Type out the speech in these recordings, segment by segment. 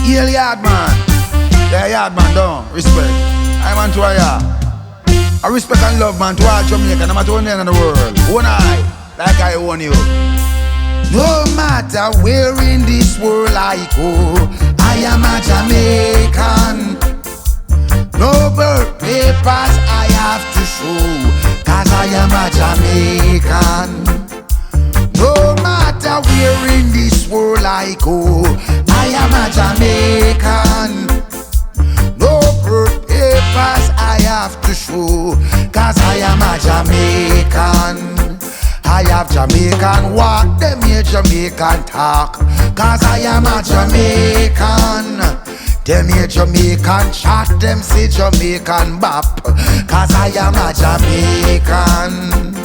Hail yard man. Yeah, yard man, don't respect. I man to a yard. I respect and love man to all Jamaica, no matter where in the world. One eye, like I own you. No matter where in this world I go, I am a Jamaican. No birth papers I have to show, cause I am a Jamaican. No matter where in this world I go, I am a Jamaican. No birth papers I have to show, cause I am a Jamaican. I have Jamaican walk, them here Jamaican talk, cause I am a Jamaican. Them here Jamaican chat, them say Jamaican bop, cause I am a Jamaican.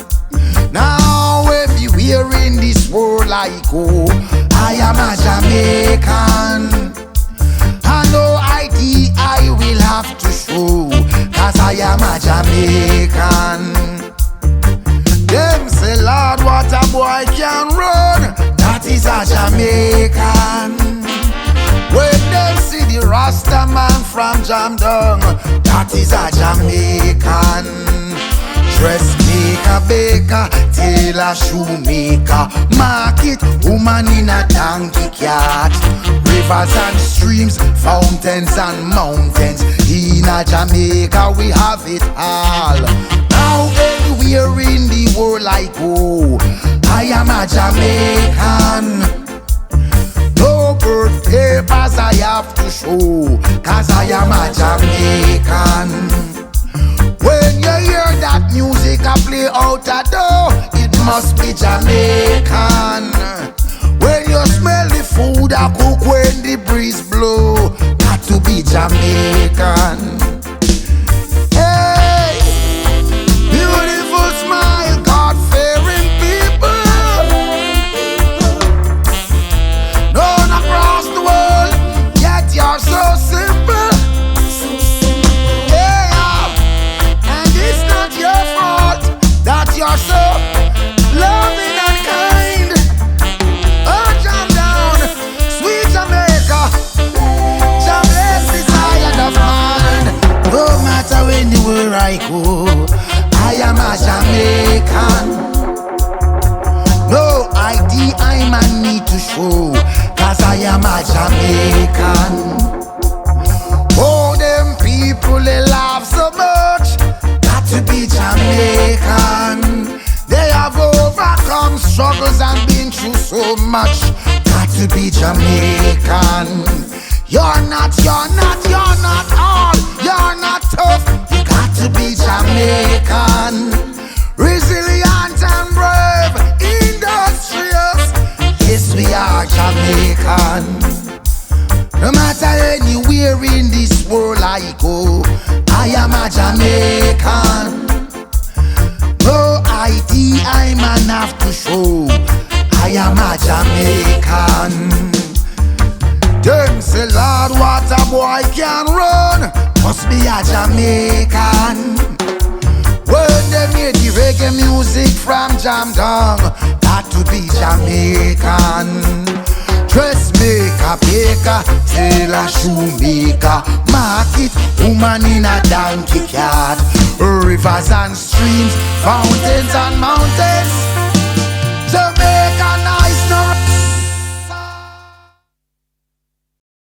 Now everywhere in this world I go, I am a Jamaican. And no ID I will have to show, cause I am a Jamaican. Them say, Lord, what a boy can run, that is a Jamaican. When them see the Rasta man from Jamdong, that is a Jamaican. Dressmaker, baker, tailor, shoemaker, market, woman in a donkey cart. Rivers and streams, fountains and mountains, in a Jamaica we have it all. Now anywhere in the world I go, I am a Jamaican. No birth papers I have to show, cause I am a Jamaican. When you hear that music I play out the door, it must be Jamaican. When you smell the food I cook when the breeze blow, got to be Jamaican. Hey, beautiful smile, God-fearing people, known across the world, yet you're so simple. That you're so loving and kind. Oh, jam down, sweet Jamaica. Jam bless this island of mine. No matter anywhere I go, I am a Jamaican. No ID I man need to show, cause I am a Jamaican. Oh, them people they laugh so much, to be Jamaican. They have overcome struggles and been through so much. Got to be Jamaican. You're not all. You're not tough. You got to be Jamaican. Resilient and brave, industrious. Yes, we are Jamaican. No matter anywhere in this world I go, I am a Jamaican. No ID I man have to show, I am a Jamaican. Them say, Lord, what a boy can run, must be a Jamaican. When them hear the reggae music from Jamdong, got to be Jamaican. Dressmaker, baker, tailor, shoemaker, market, woman in a donkey cart. Rivers and streams, fountains and mountains, Jamaican